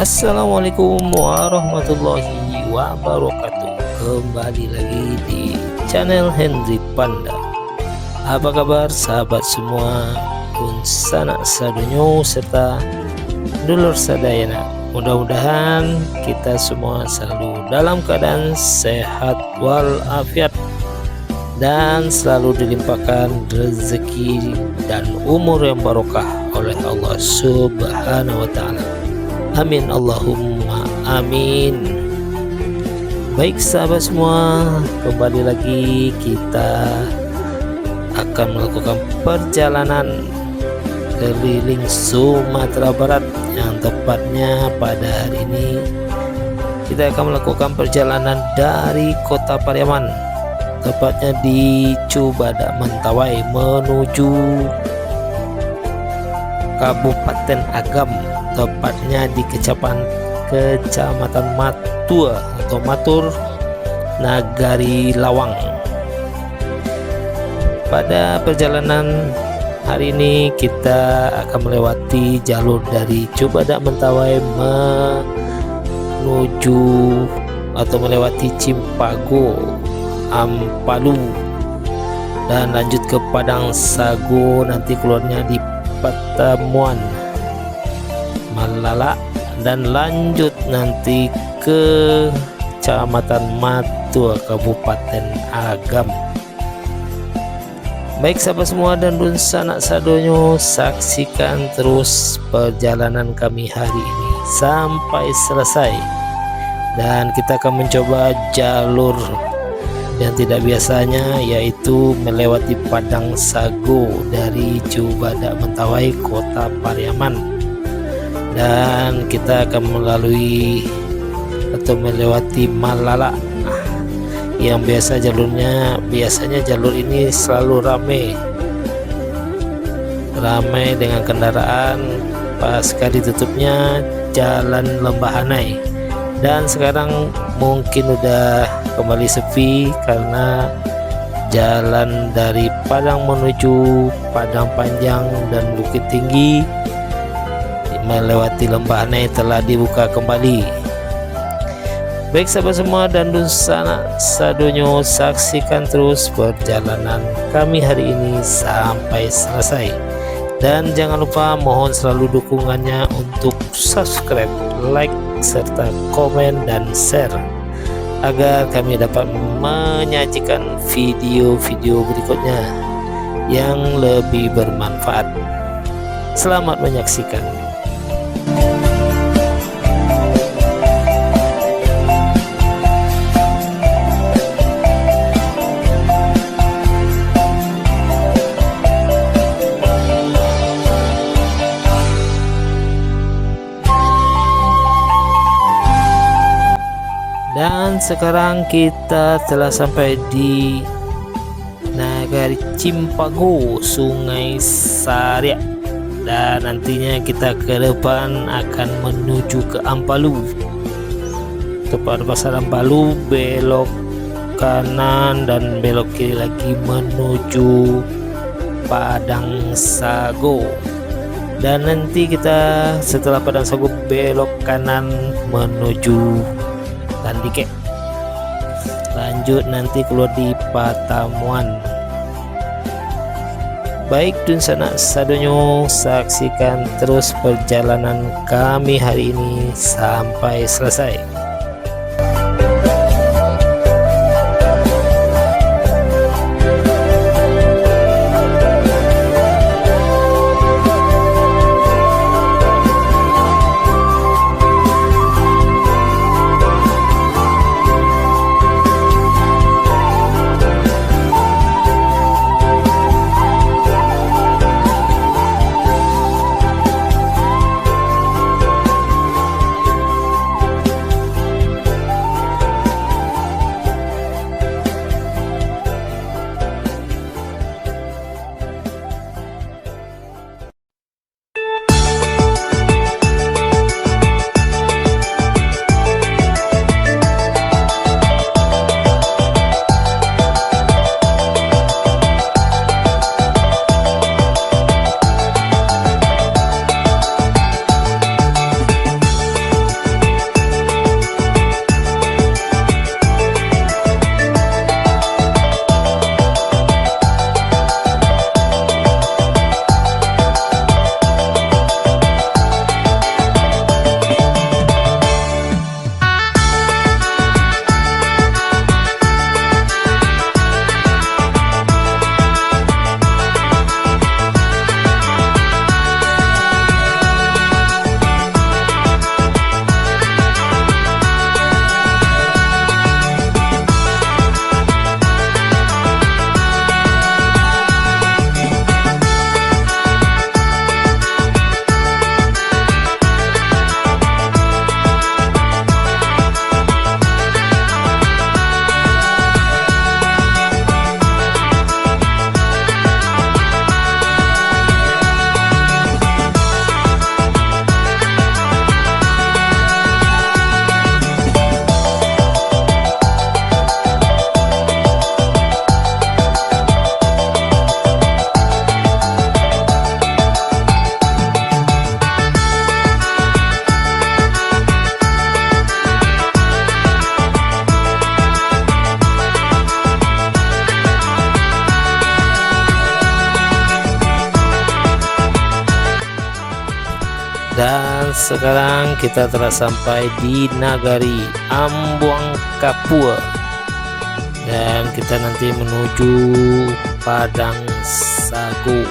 Assalamualaikum warahmatullahi wabarakatuh. Kembali lagi di channel Henry Panda. Apa kabar sahabat semua, kun sanak sadonyo serta dulur sadayana. Mudah-mudahan kita semua selalu dalam keadaan sehat walafiat dan selalu dilimpahkan rezeki dan umur yang barokah oleh Allah Subhanahu wa taala. Amin Allahumma amin. Baik sahabat semua, kembali lagi kita akan melakukan perjalanan keliling Sumatera Barat, yang tepatnya pada hari ini kita akan melakukan perjalanan dari Kota Pariaman, tepatnya di Cibadak Mentawai, menuju Kabupaten Agam, tepatnya di Kecamatan Matua atau Matur, Nagari Lawang. Pada perjalanan hari ini kita akan melewati jalur dari Cibadak Mentawai menuju atau melewati Cimpago, Ampalu, dan lanjut ke Padang Sago, nanti keluarnya di Patamuan, Malala, dan lanjut nanti ke Kecamatan Matua, Kabupaten Agam. Baik sahabat semua dan dun sanak sadonyo, saksikan terus perjalanan kami hari ini sampai selesai, dan kita akan mencoba jalur yang tidak biasanya, yaitu melewati Padang Sago dari Cibadak Mentawai, Kota Pariaman, dan kita akan melalui atau melewati Malala yang biasanya jalur ini selalu ramai dengan kendaraan pasca ditutupnya jalan Lembahanai, dan sekarang mungkin udah kembali sepi karena jalan dari Padang menuju Padang Panjang dan Bukit Tinggi melewati Lembahanai telah dibuka kembali. Baik sahabat semua dan dun sanak sadonyo, saksikan terus perjalanan kami hari ini sampai selesai, dan jangan lupa mohon selalu dukungannya untuk subscribe, like, serta komen dan share agar kami dapat menyajikan video-video berikutnya yang lebih bermanfaat. Selamat menyaksikan. Dan sekarang kita telah sampai di Nagari Cimpago, Sungai Sariak, dan nantinya kita ke depan akan menuju ke Ampalu. Tepat pasar Ampalu, belok kanan dan belok kiri lagi menuju Padang Sago, dan nanti kita setelah Padang Sago belok kanan menuju Tandike, lanjut nanti keluar di Patamuan. Baik dun sanak sadonyo, saksikan terus perjalanan kami hari ini sampai selesai. Dan sekarang kita telah sampai di Nagari Ambuang Kapua, dan kita nanti menuju Padang Sagu.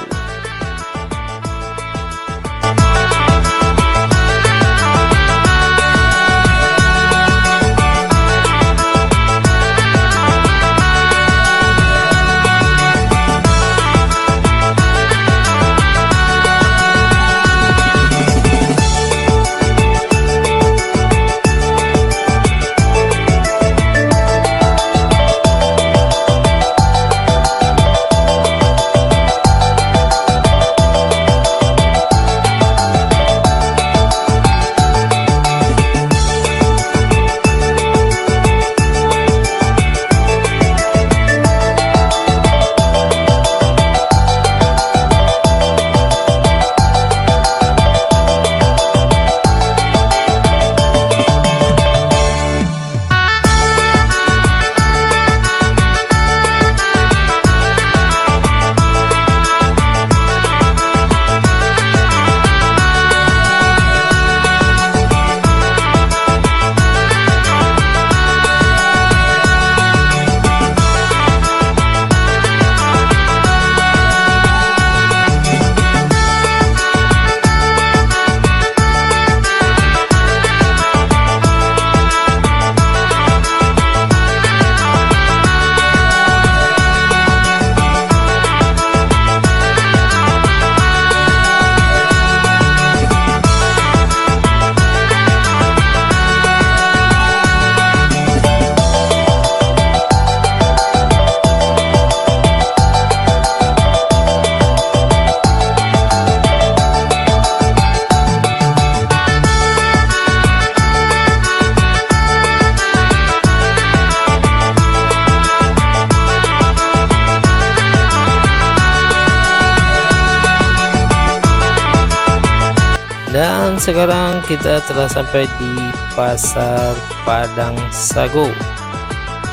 Dan sekarang kita telah sampai di Pasar Padang Sagu,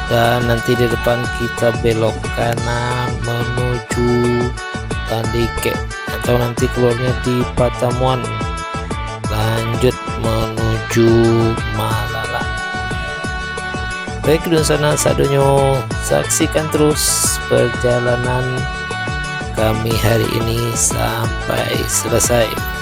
dan nanti di depan kita belok kanan menuju Tandike, atau nanti keluarnya di Patamuan, lanjut menuju Malala. Baik, di sana sadonyo, saksikan terus perjalanan kami hari ini sampai selesai.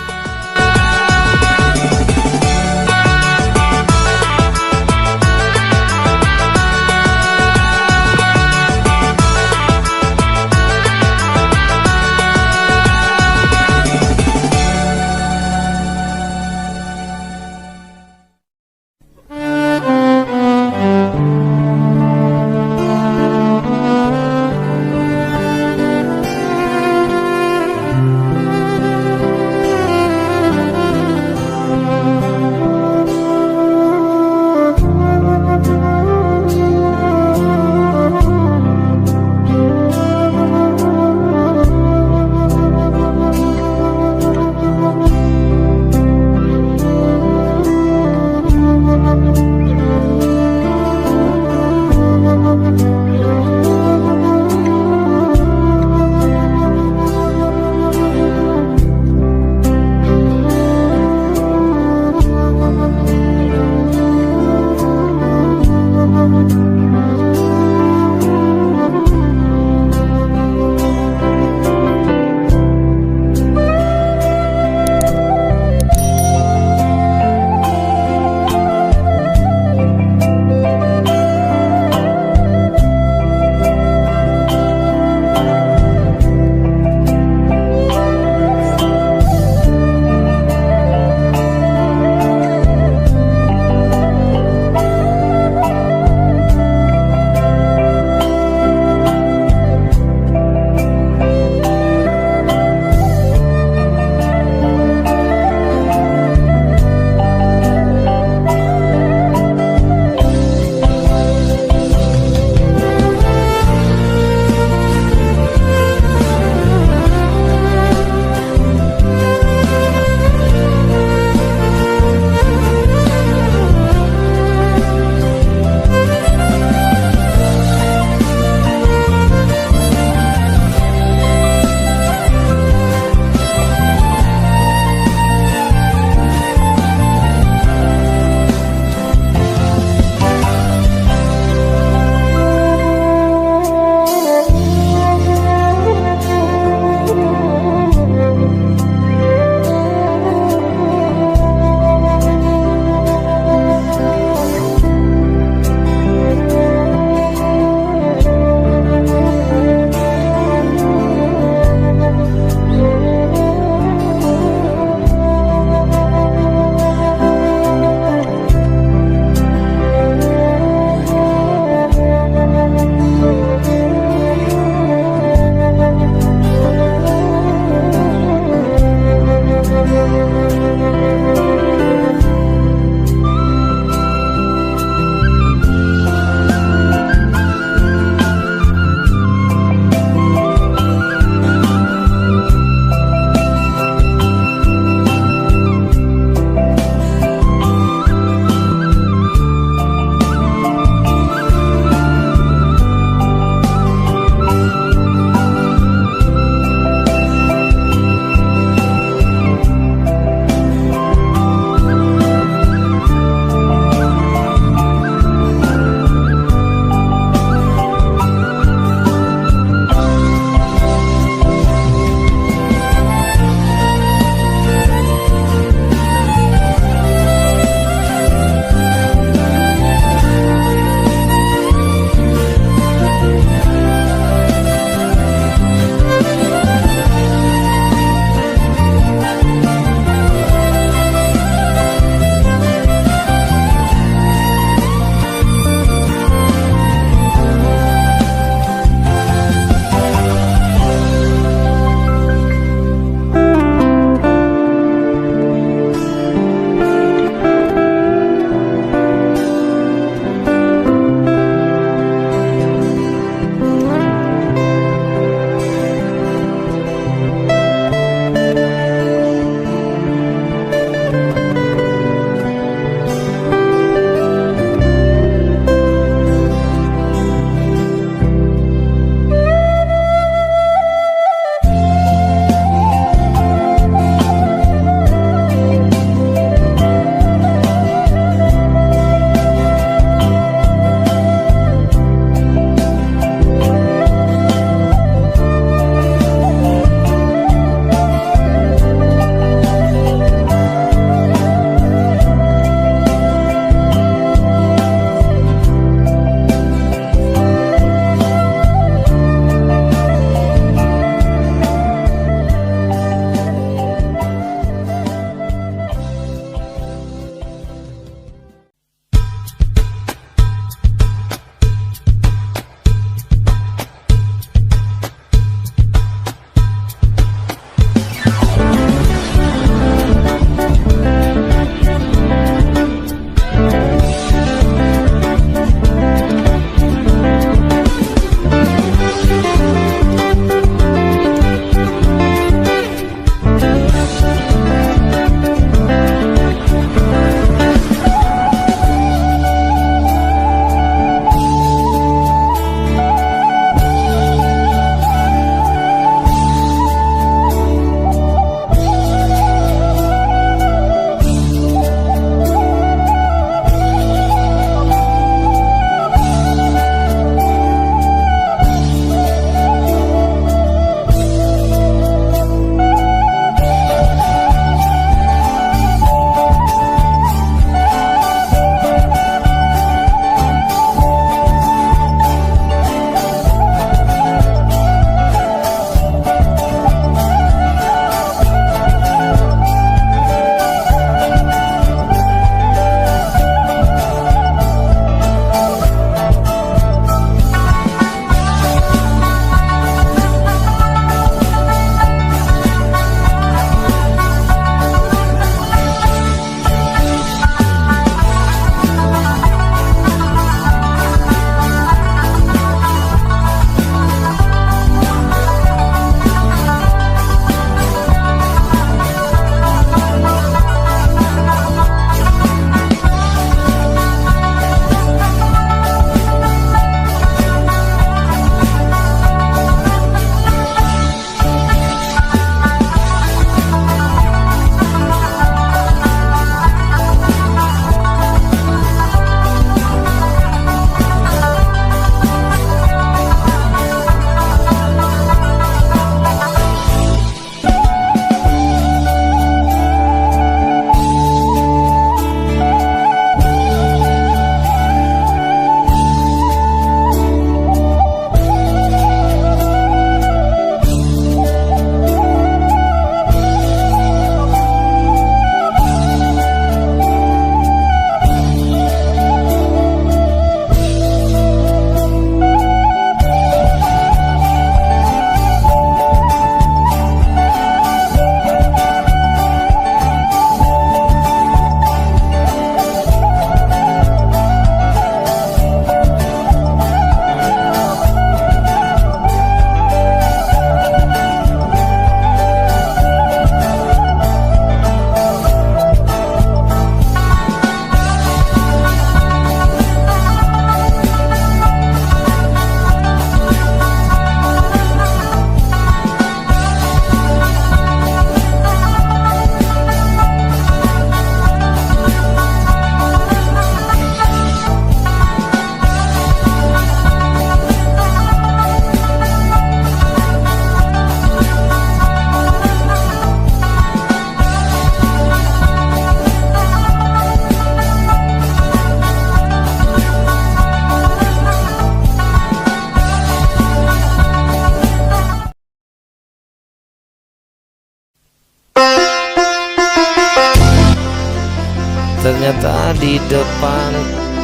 ternyata di depan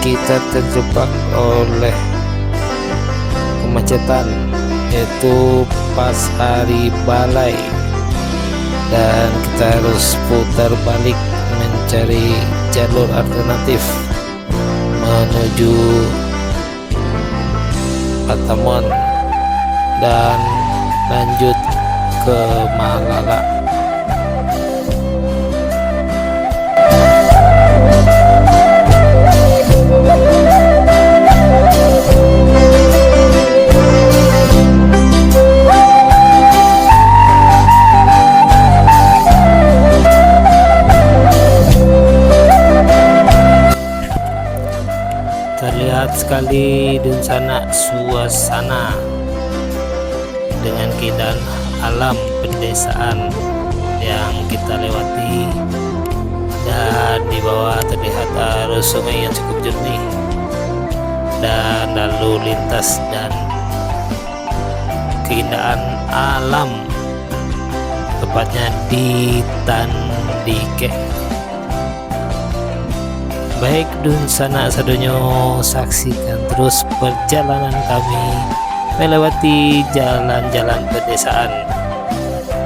kita terjebak oleh kemacetan, yaitu pas hari balai, dan kita harus putar balik mencari jalur alternatif menuju Patamon dan lanjut ke Malala. Terlihat sekali di sana suasana dengan keindahan alam pedesaan yang kita lewati, dan di bawah terlihat arus sungai yang cukup jernih dan lalu lintas dan keindahan alam, tepatnya di Tandike. Baik dun sana sadonyo, saksikan terus perjalanan kami melewati jalan-jalan pedesaan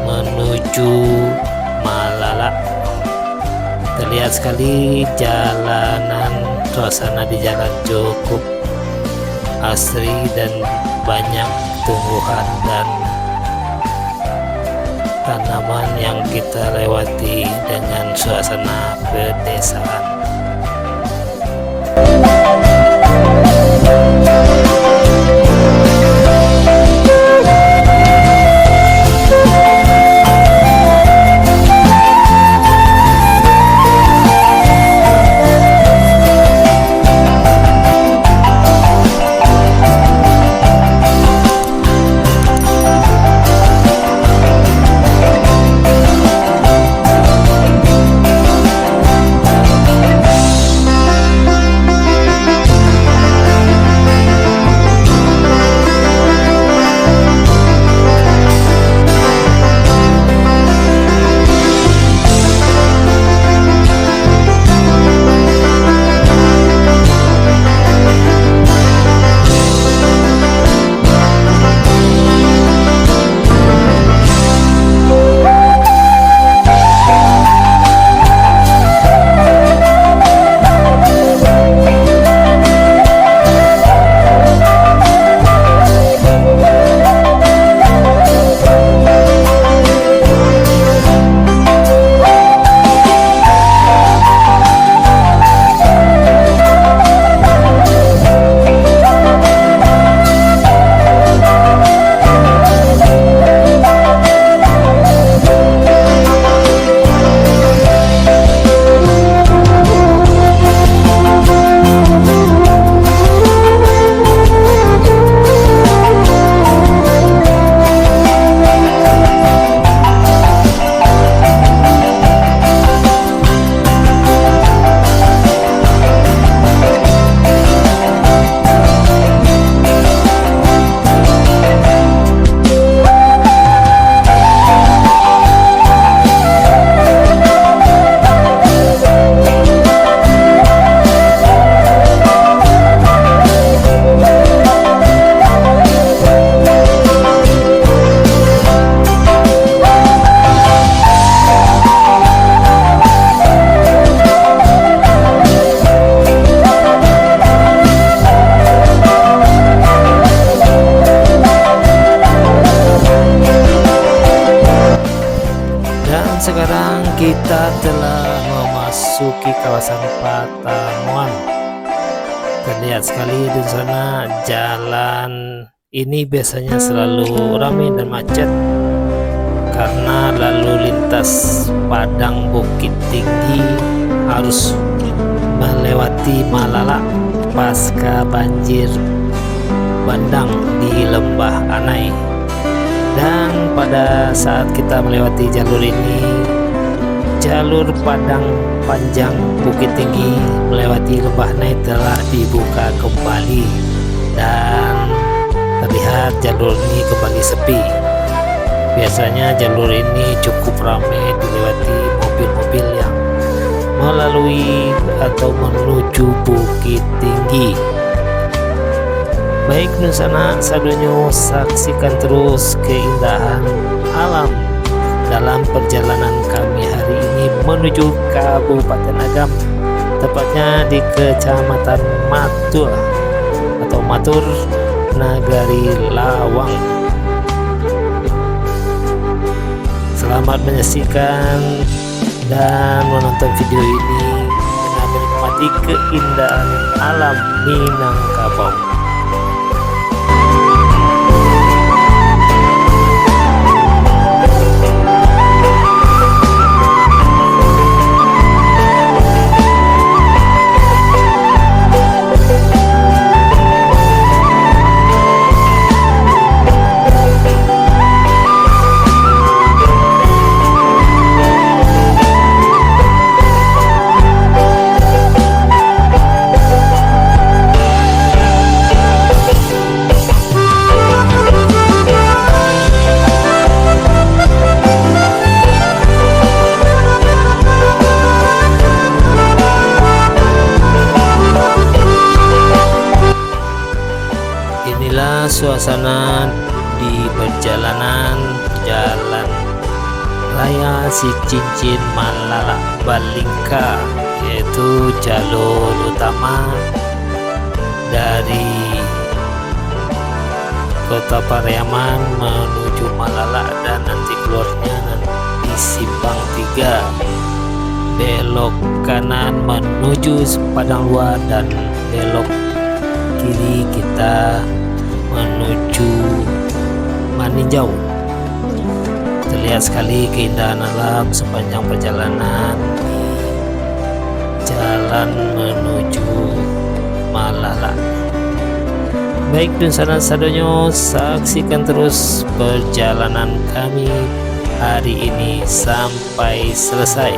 menuju Malala. Terlihat sekali jalanan, suasana di jalan cukup asri dan banyak tumbuhan dan tanaman yang kita lewati dengan suasana pedesaan. Sekarang kita telah memasuki kawasan Patamon. Terlihat sekali di sana jalan ini biasanya selalu ramai dan macet karena lalu lintas padang bukit tinggi harus melewati Malala pasca banjir bandang di Lembah Anai. Dan pada saat kita melewati jalur ini, jalur padang panjang bukit tinggi melewati Lembah Anai telah dibuka kembali dan terlihat jalur ini kembali sepi. Biasanya jalur ini cukup ramai dilewati mobil-mobil yang melalui melalui atau menuju Bukit Tinggi. Baik Nusana Sadonyo, saksikan terus keindahan alam dalam perjalanan kami hari ini menuju Kabupaten Agam, tepatnya di Kecamatan Matur atau Matur, Nagari Lawang. Selamat menyaksikan dan menonton video ini dengan menikmati keindahan alam Minangkabau. Inilah suasana di perjalanan jalan raya Cicincin Malala Balingka, yaitu jalur utama dari Kota Pariaman menuju Malala, dan nanti keluarnya nanti Simpang 3, belok kanan menuju Padang Luar, dan belok kiri kita menuju Maninjau. Terlihat sekali keindahan alam sepanjang perjalanan jalan menuju Malala. Baik Nusana Sadonyo, saksikan terus perjalanan kami hari ini sampai selesai.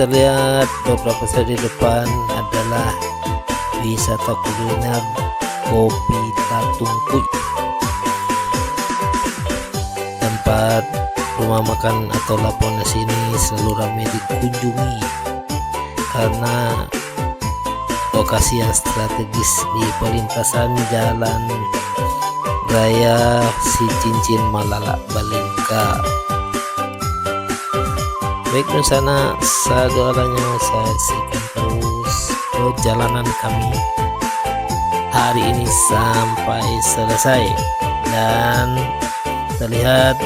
terlihat beberapa saat di depan adalah wisata kuliner Kopi Tatungkuy, tempat rumah makan atau laponan sini selalu ramai dikunjungi karena lokasi yang strategis di perlintasan jalan raya Si Cincin Malala Balingka. Baik Nusana, segalanya saksikan terus perjalanan kami hari ini sampai selesai. Dan terlihat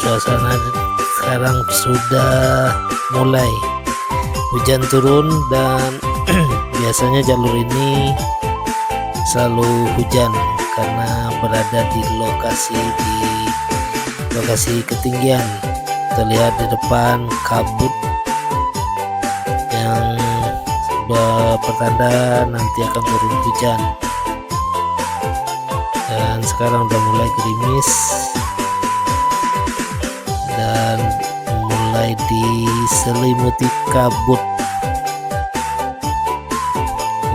suasana sekarang sudah mulai hujan turun, dan biasanya jalur ini selalu hujan karena berada di lokasi ketinggian. Terlihat di depan kabut yang sudah pertanda nanti akan turun hujan, dan sekarang udah mulai gerimis dan mulai diselimuti kabut.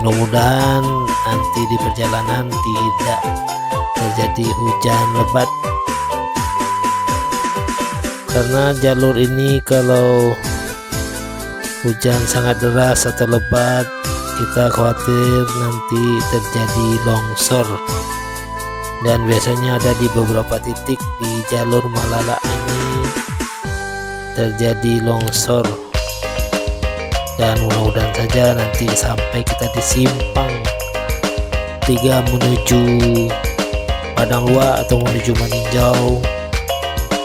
Mudah-mudahan nanti di perjalanan tidak terjadi hujan lebat, karena jalur ini kalau hujan sangat deras atau lebat kita khawatir nanti terjadi longsor. Dan biasanya ada di beberapa titik di jalur Malala ini terjadi longsor, dan mudah-mudahan saja nanti sampai kita di simpang 3 menuju Padang Luar atau menuju Maninjau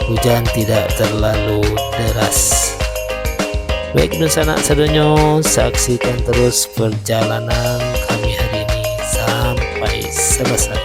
hujan tidak terlalu deras. Baik Nusana sadonyo, saksikan terus perjalanan kami hari ini sampai selesai.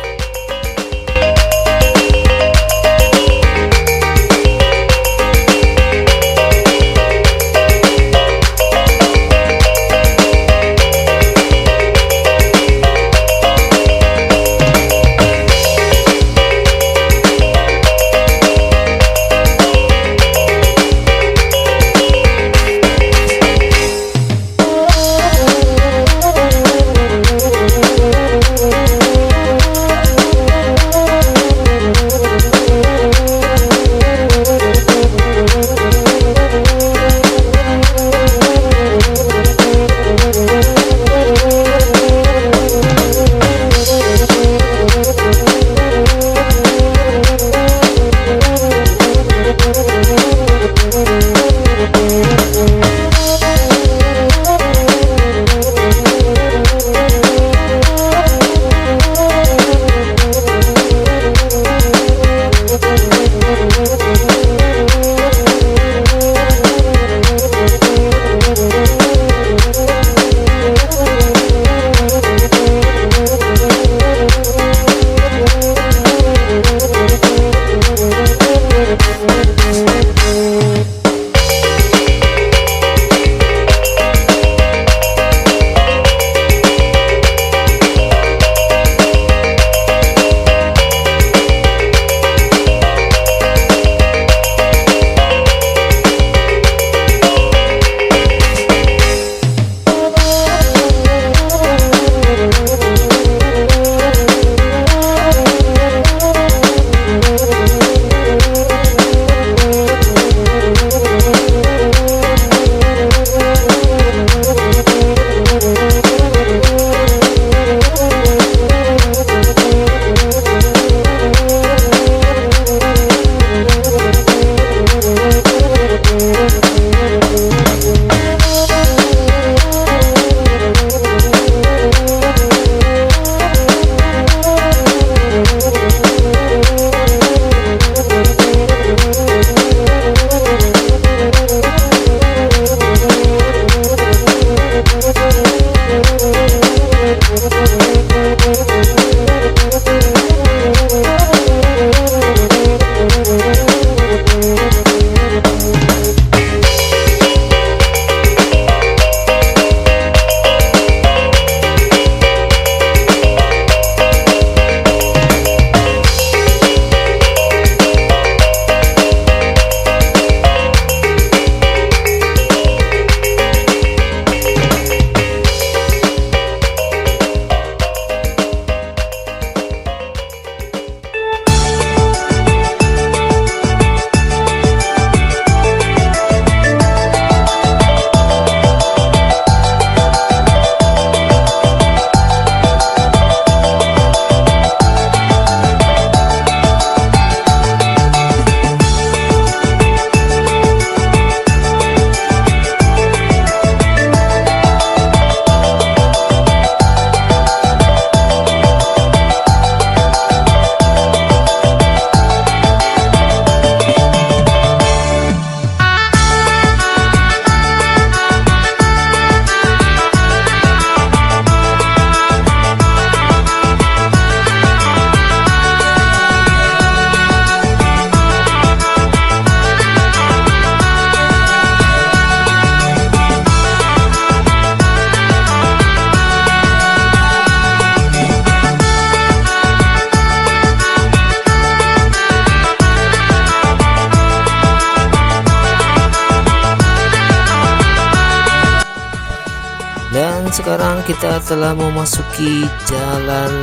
sekarang kita telah memasuki Jalan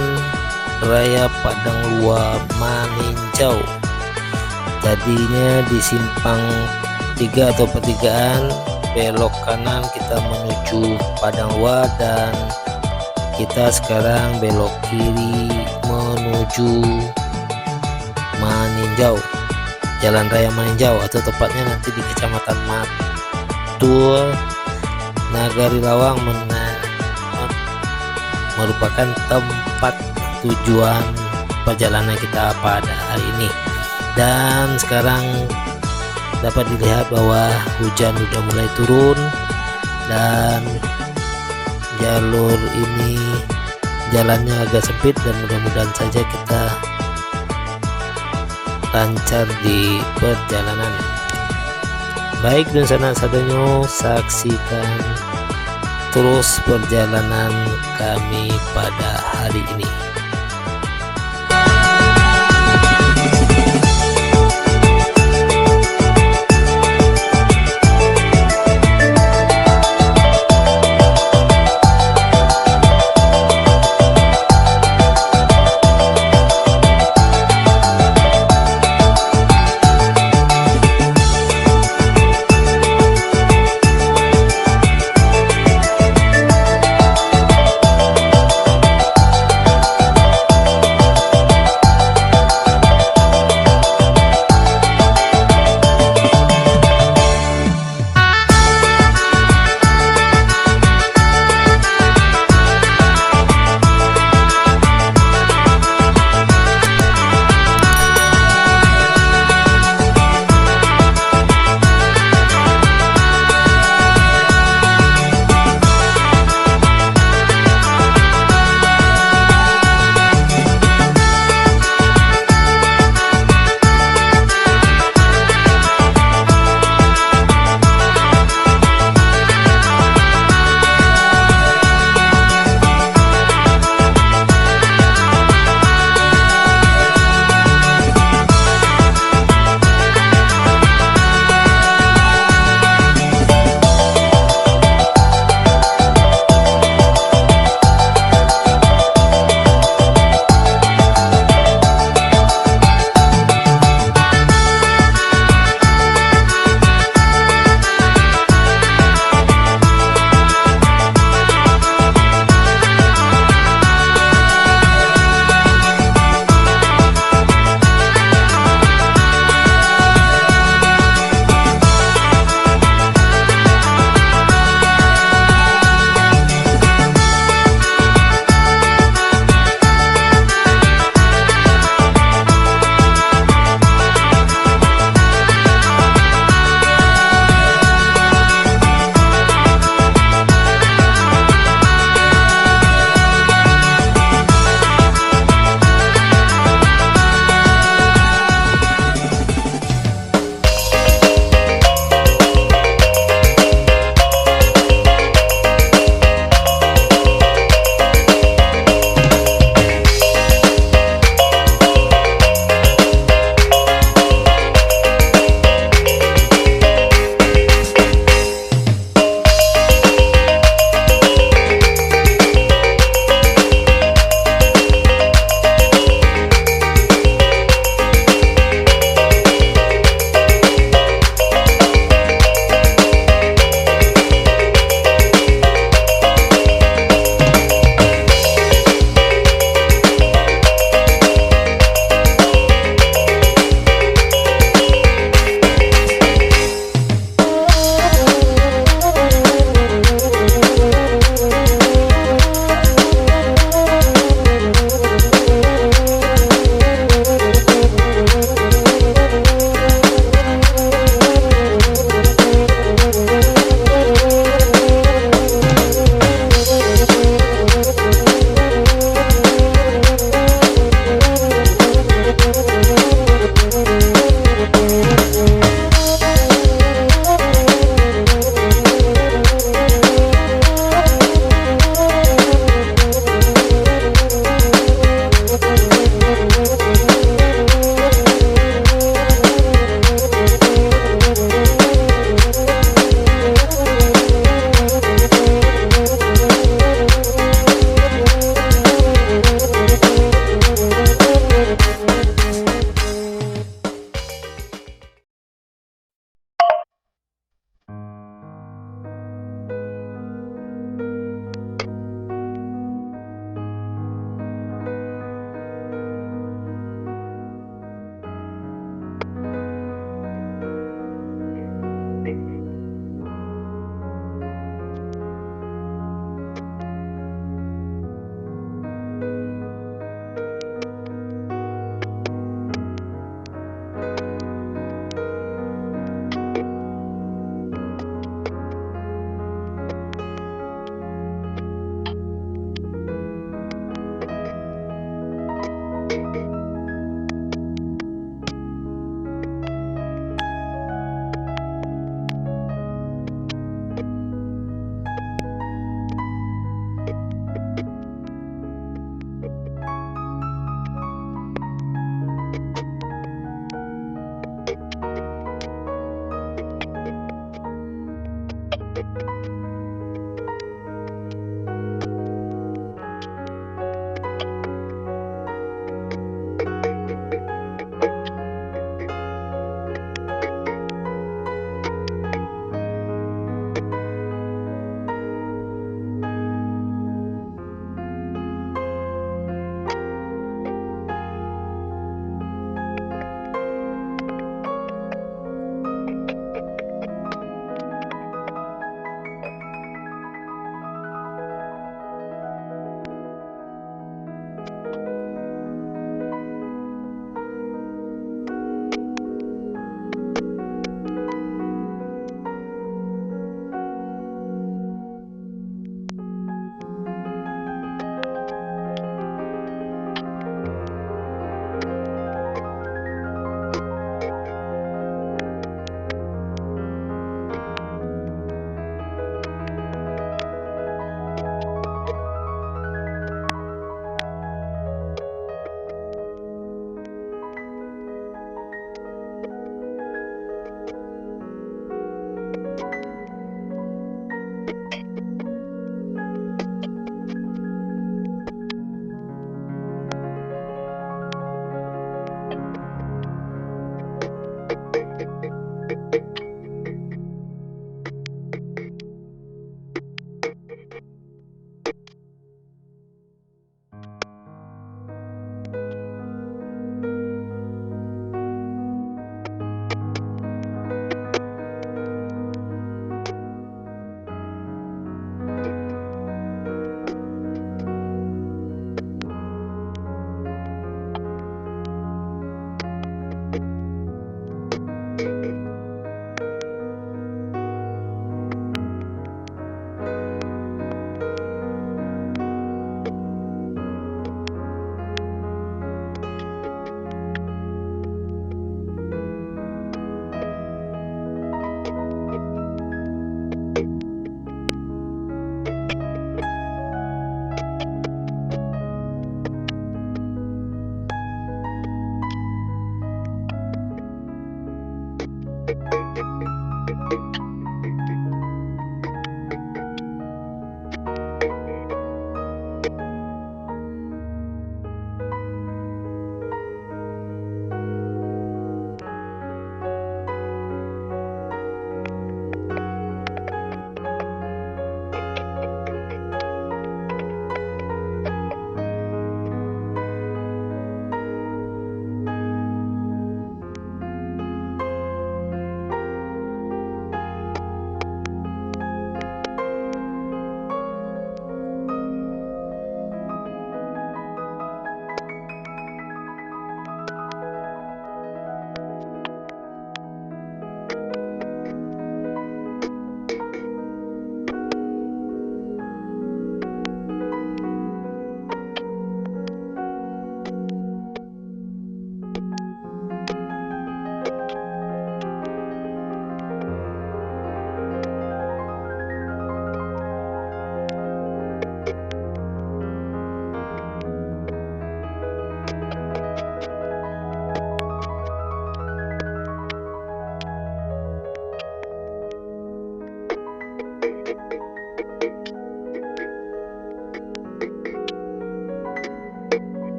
Raya Padang Luar Maninjau. Tadinya di simpang 3 atau pertigaan, belok kanan kita menuju Padang Luar, dan kita sekarang belok kiri menuju Maninjau, Jalan Raya Maninjau, atau tepatnya nanti di Kecamatan Matul, Nagari Lawang, merupakan tempat tujuan perjalanan kita pada hari ini. Dan sekarang dapat dilihat bahwa hujan sudah mulai turun, dan jalur ini jalannya agak sempit, dan mudah-mudahan saja kita lancar di perjalanan. Baik, dan sana sadonyo, saksikan terus perjalanan kami pada hari ini.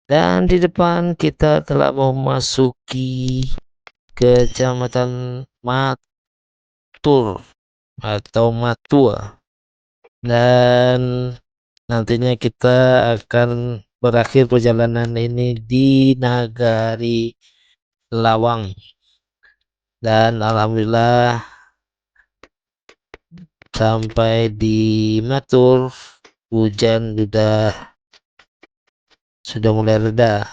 Dan di depan kita telah memasuki Kecamatan Matur atau Matua, dan nantinya kita akan berakhir perjalanan ini di Nagari Lawang. Dan alhamdulillah sampai di Matur, hujan sudah mulai reda.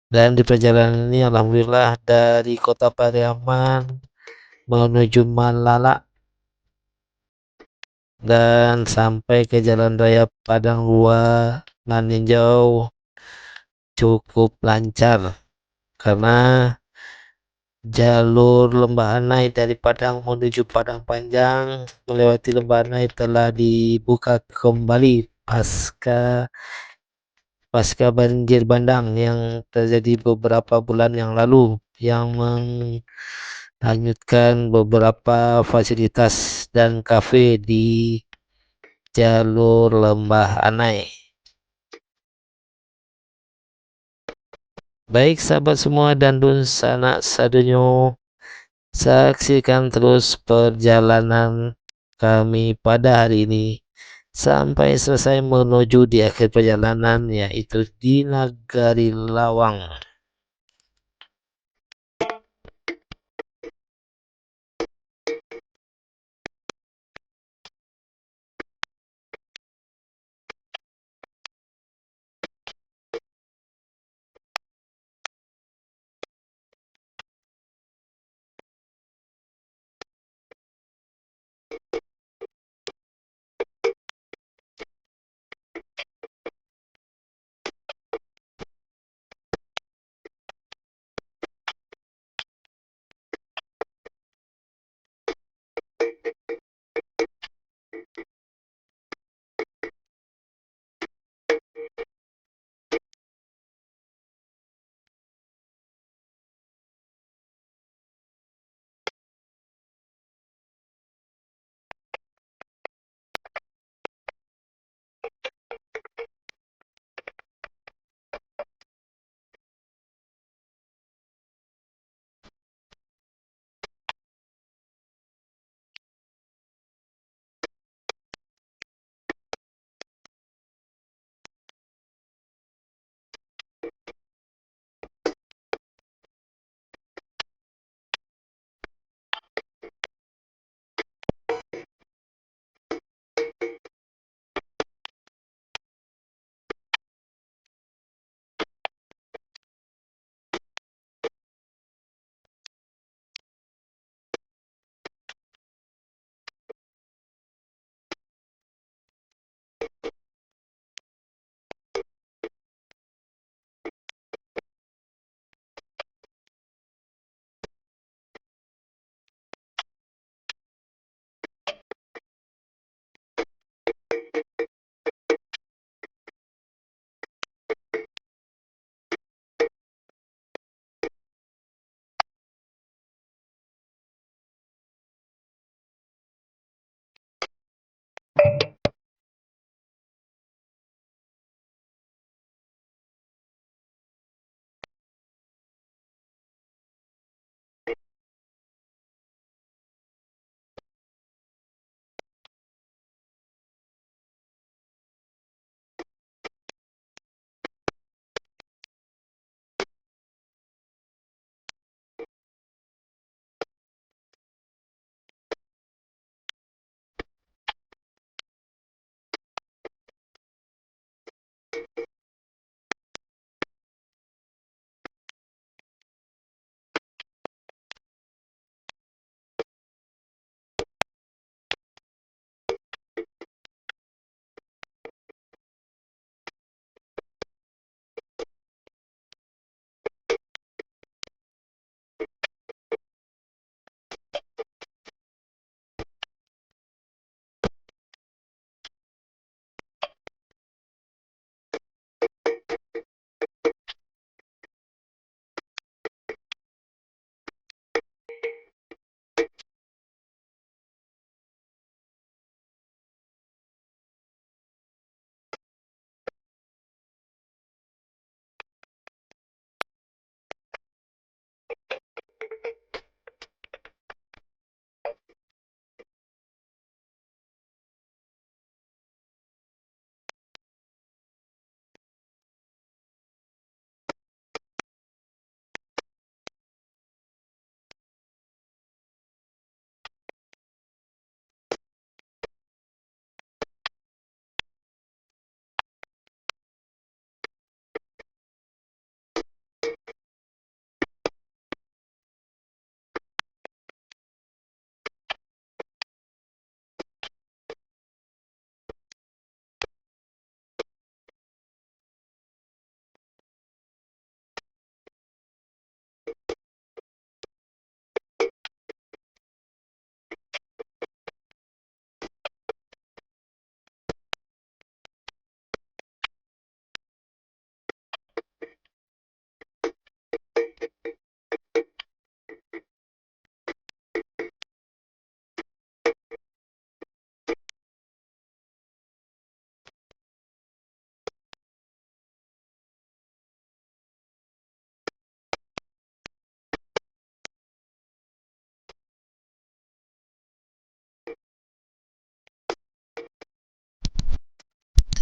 Dan di perjalanan ini alhamdulillah dari kota Pariaman menuju Malala dan sampai ke Jalan Raya Padang 2 Maninjau cukup lancar, karena jalur Lembah Anai dari Padang menuju Padang Panjang melewati Lembah Anai telah dibuka kembali pasca banjir bandang yang terjadi beberapa bulan yang lalu, yang menghanyutkan beberapa fasilitas dan kafe di jalur Lembah Anai. Baik sahabat semua dan sanak sadonyo, saksikan terus perjalanan kami pada hari ini sampai selesai menuju di akhir perjalanan, yaitu di Nagari Lawang.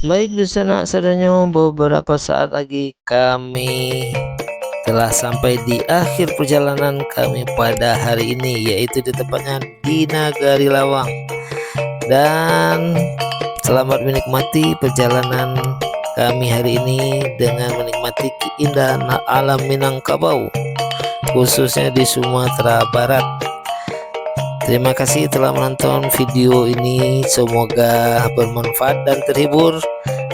Baik di sana saudara, beberapa saat lagi kami telah sampai di akhir perjalanan kami pada hari ini, yaitu di tepatnya di Nagari Lawang. Dan selamat menikmati perjalanan kami hari ini dengan menikmati keindahan alam Minangkabau, khususnya di Sumatera Barat. Terima kasih telah menonton video ini, semoga bermanfaat dan terhibur.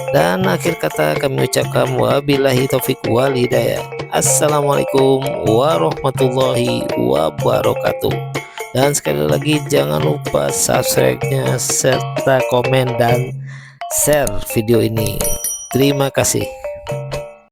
Dan akhir kata kami ucapkan wabillahi taufik wal hidayah. Assalamualaikum warahmatullahi wabarakatuh. Dan sekali lagi jangan lupa subscribe-nya serta komen dan share video ini. Terima kasih.